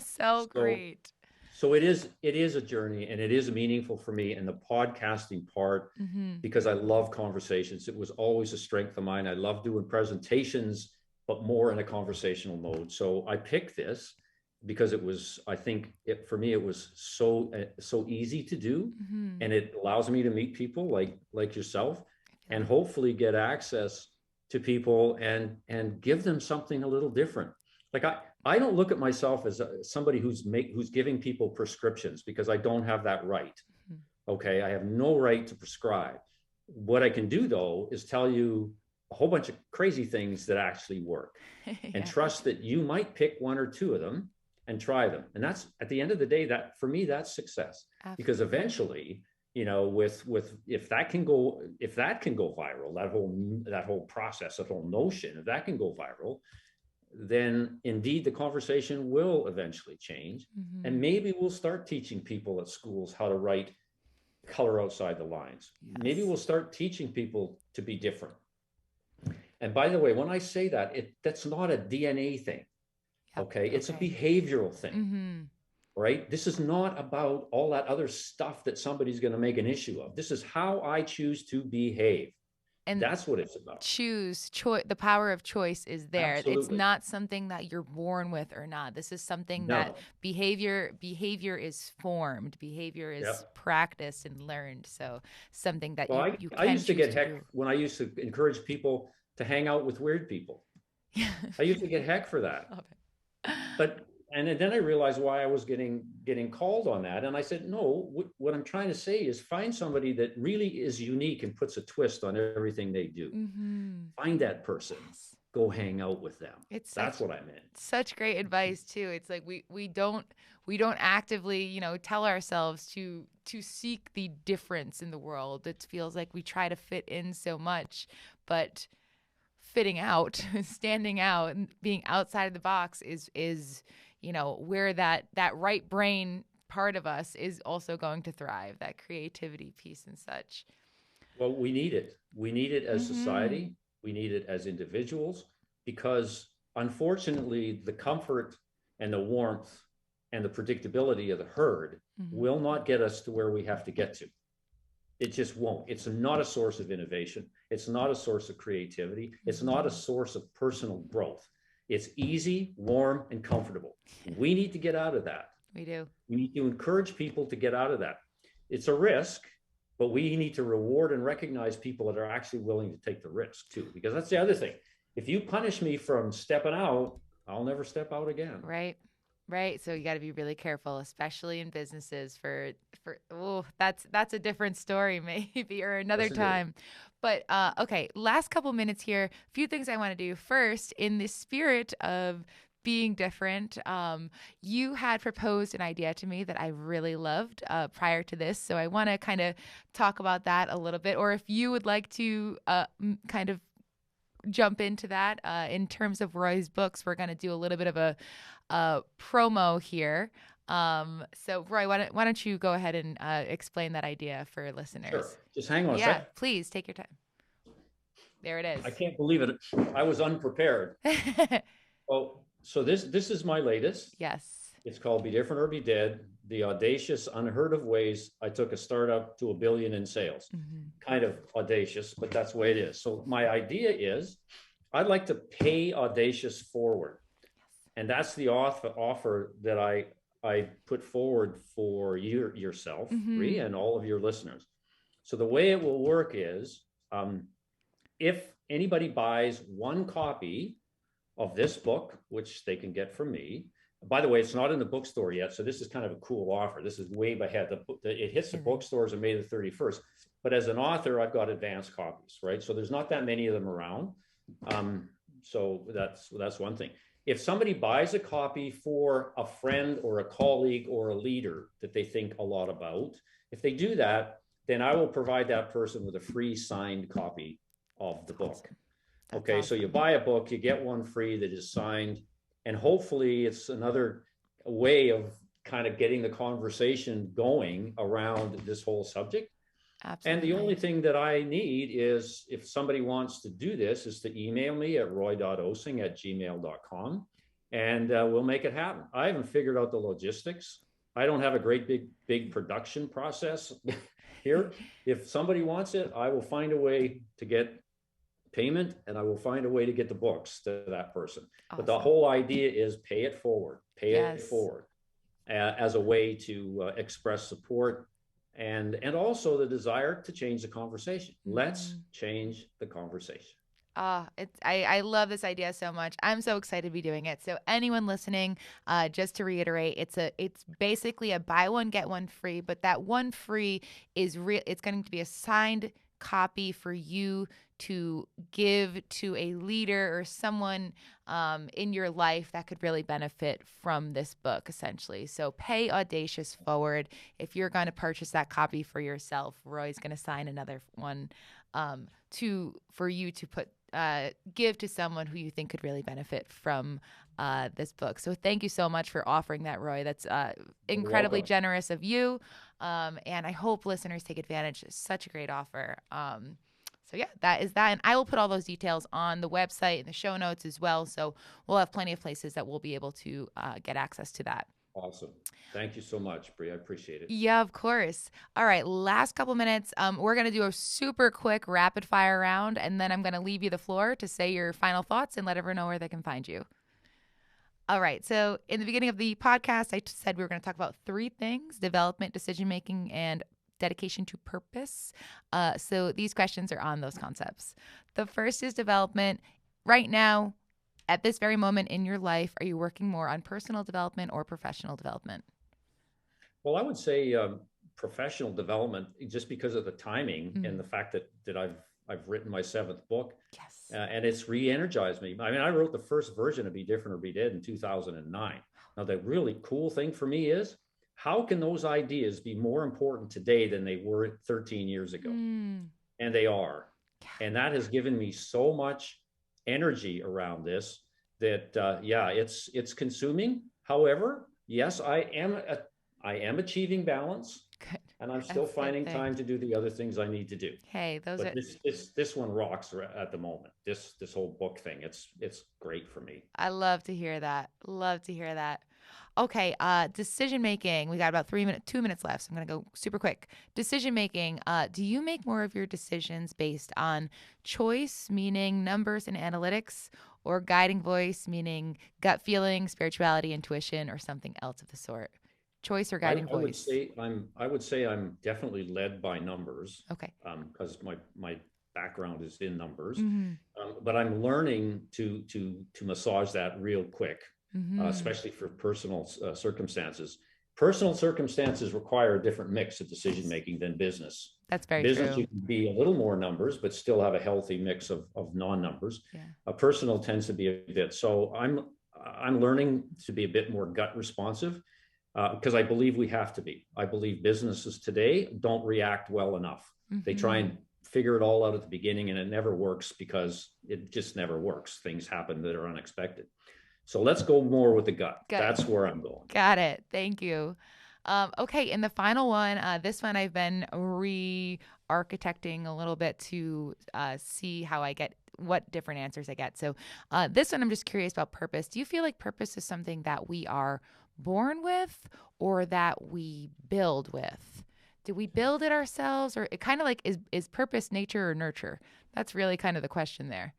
so great. So it is a journey, and it is meaningful for me. And the podcasting part, because I love conversations. It was always a strength of mine. I love doing presentations, but more in a conversational mode. So I picked this because it was, I think for me, it was so easy to do. And it allows me to meet people like yourself, and hopefully get access to people and give them something a little different. Like I don't look at myself as somebody who's giving people prescriptions, because I don't have that right. Okay. I have no right to prescribe. What I can do though is tell you a whole bunch of crazy things that actually work. And trust that you might pick 1 or 2 of them and try them. And that's, at the end of the day, that for me, that's success. Absolutely. Because eventually, with if that can go viral, that whole process, that whole notion, if that can go viral, then indeed the conversation will eventually change. And maybe we'll start teaching people at schools how to write color outside the lines. Maybe we'll start teaching people to be different. And by the way, when I say that, that's not a DNA thing. Okay. It's a behavioral thing. Right? This is not about all that other stuff that somebody's going to make an issue of. This is how I choose to behave. And that's what it's about. The power of choice is there. Absolutely. It's not something that you're born with or not. This is something that behavior is formed. Behavior is practiced and learned. So something that you can I used to get heck do. when I used to encourage people to hang out with weird people. I used to get heck for that. But and then I realized why I was getting called on that. And I said, no, what I'm trying to say is find somebody that really is unique and puts a twist on everything they do. Find that person. Go hang out with them. That's what I meant. Such great advice too. It's like we don't actively, tell ourselves to seek the difference in the world. It feels like we try to fit in so much, but fitting out, standing out, and being outside of the box is where that right brain part of us is also going to thrive, that creativity piece and such. Well, we need it. We need it as society. We need it as individuals, because unfortunately, the comfort and the warmth and the predictability of the herd will not get us to where we have to get to. It just won't. It's not a source of innovation. It's not a source of creativity. It's not a source of personal growth. It's easy, warm, and comfortable. We need to get out of that. We do. We need to encourage people to get out of that. It's a risk, but we need to reward and recognize people that are actually willing to take the risk too, because that's the other thing. If you punish me from stepping out, I'll never step out again. Right. So you got to be really careful, especially in businesses that's a different story maybe, or another time. But okay, last couple minutes here. A few things I want to do. First, in the spirit of being different. You had proposed an idea to me that I really loved prior to this. So I want to kind of talk about that a little bit, or if you would like to kind of jump into that in terms of Roy's books, we're going to do a little bit of a promo here. So Roy, why don't you go ahead and explain that idea for listeners? Sure. Just hang on a Yeah, second. please take your time. There it is. I can't believe it. I was unprepared. Oh, so this is my latest. Yes. It's called Be Different or Be Dead, the audacious, unheard of ways I took a startup to $1 billion in sales. Mm-hmm. Kind of audacious, but that's the way it is. So my idea is I'd like to pay audacious forward. And that's the offer that I put forward for yourself, Bree, and all of your listeners. So the way it will work is if anybody buys one copy of this book, which they can get from me. By the way, it's not in the bookstore yet, so this is kind of a cool offer. This is way ahead. It hits the bookstores on May the 31st. But as an author, I've got advanced copies, right? So there's not that many of them around. So that's one thing. If somebody buys a copy for a friend or a colleague or a leader that they think a lot about, if they do that, then I will provide that person with a free signed copy of the book. Okay, awesome. So you buy a book, you get one free that is signed, and hopefully it's another way of kind of getting the conversation going around this whole subject. Absolutely. And the only thing that I need is, if somebody wants to do this, is to email me at roy.osing@gmail.com, and we'll make it happen. I haven't figured out the logistics. I don't have a great big production process here. If somebody wants it, I will find a way to get payment, and I will find a way to get the books to that person. Awesome. But the whole idea is pay it forward as a way to express support and also the desire to change the conversation. Let's change the conversation. I love this idea so much. I'm so excited to be doing it. So anyone listening, just to reiterate, it's basically a buy one, get one free, but that one free is real. It's going to be a signed copy for you to give to a leader or someone in your life that could really benefit from this book, essentially. So pay audacious forward. If you're going to purchase that copy for yourself, Roy's going to sign another one for you to give to someone who you think could really benefit from this book. So thank you so much for offering that, Roy. That's incredibly generous of you. And I hope listeners take advantage. It's such a great offer. So yeah, that is that. And I will put all those details on the website and the show notes as well. So we'll have plenty of places that we'll be able to get access to that. Awesome. Thank you so much, Bree. I appreciate it. Yeah, of course. All right. Last couple minutes. We're going to do a super quick rapid fire round, and then I'm going to leave you the floor to say your final thoughts and let everyone know where they can find you. All right. So in the beginning of the podcast, I said we were going to talk about 3 things: development, decision-making, and dedication to purpose. So these questions are on those concepts. The first is development. Right now, at this very moment in your life, are you working more on personal development or professional development? Well, I would say professional development, just because of the timing and the fact that I've written my 7th book. Yes. And it's re-energized me. I mean, I wrote the first version of Be Different or Be Dead in 2009. Now, the really cool thing for me is, how can those ideas be more important today than they were 13 years ago? And they are. And that has given me so much energy around this that, it's consuming. However, yes, I am achieving balance. Good. And I'm still finding time to do the other things I need to do. Hey, this one rocks at the moment. This whole book thing, it's great for me. I love to hear that. Love to hear that. Okay, decision making. We got about 2 minutes left, so I'm going to go super quick. Decision making. Do you make more of your decisions based on choice, meaning numbers and analytics, or guiding voice, meaning gut feeling, spirituality, intuition, or something else of the sort? Choice or guiding voice? I would say I'm definitely led by numbers. Okay. Because my background is in numbers, but I'm learning to massage that real quick. Especially for personal circumstances. Personal circumstances require a different mix of decision making than business. That's very business, true. You can be a little more numbers, but still have a healthy mix of non-numbers. Yeah. Personal tends to be a bit. So I'm learning to be a bit more gut responsive because I believe we have to be. I believe businesses today don't react well enough. They try and figure it all out at the beginning, and it never works because it just never works. Things happen that are unexpected. So let's go more with the gut. That's where I'm going. Got it. Thank you. Okay, and the final one, this one I've been re-architecting a little bit to see how I get what different answers I get. So this one I'm just curious about purpose. Do you feel like purpose is something that we are born with or that we build with? Do we build it ourselves, or it kind of like is purpose nature or nurture? That's really kind of the question there.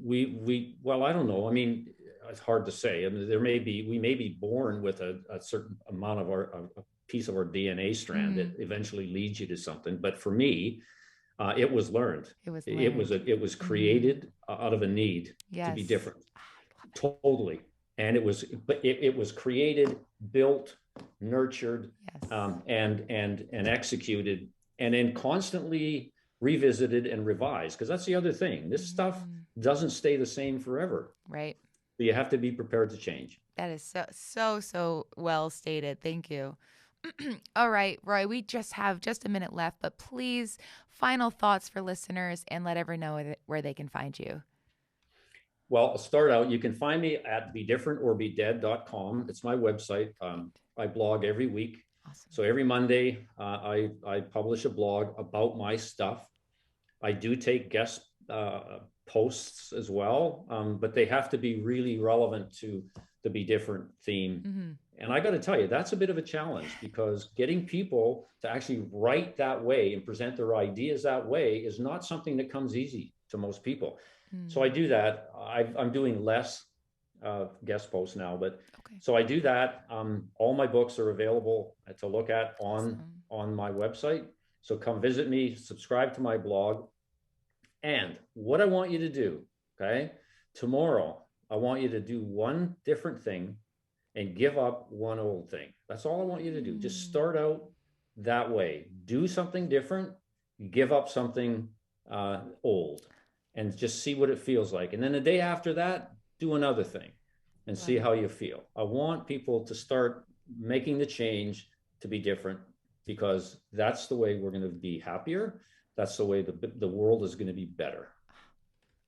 Well, I don't know. I mean, it's hard to say. I mean, we may be born with a certain amount of a piece of our DNA strand that eventually leads you to something. But for me, it was learned. It was created out of a need to be different. Totally. And it was created, built, nurtured, and executed, and then constantly revisited and revised. Because that's the other thing. This stuff doesn't stay the same forever. Right. So you have to be prepared to change. That is so well stated. Thank you. All right, Roy, we just have just a minute left, but please, final thoughts for listeners and let everyone know where they can find you. Well, I'll start out. You can find me at bedifferentorbedead.com. It's my website. I blog every week. Awesome. So every Monday, I publish a blog about my stuff. I do take guest posts as well, but they have to be really relevant to the Be Different theme. And I got to tell you, that's a bit of a challenge because getting people to actually write that way and present their ideas that way is not something that comes easy to most people. So I do that. I'm doing less guest posts now, but so I do that. All my books are available to look at on my website. So come visit me, subscribe to my blog. And what I want you to do, tomorrow, I want you to do one different thing and give up one old thing. That's all I want you to do. Just start out that way. Do something different, give up something old, and just see what it feels like. And then the day after that, do another thing and see how you feel. I want people to start making the change to be different because that's the way we're going to be happier. That's the way the world is going to be better.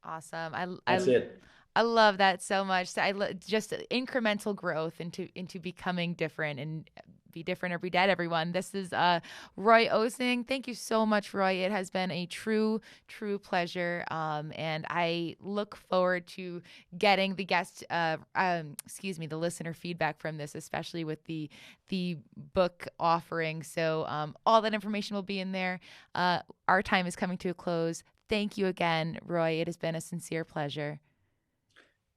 Awesome. That's it. I love that so much. Just incremental growth into becoming different and be different or be dead, everyone. This is Roy Osing. Thank you so much, Roy. It has been a true pleasure. And I look forward to getting the the listener feedback from this, especially with the book offering. So all that information will be in there. Our time is coming to a close. Thank you again, Roy. It has been a sincere pleasure.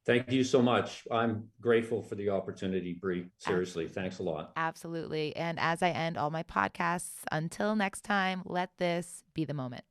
Thank you so much. I'm grateful for the opportunity, Bree. Seriously, thanks a lot. Absolutely. And as I end all my podcasts, until next time, let this be the moment.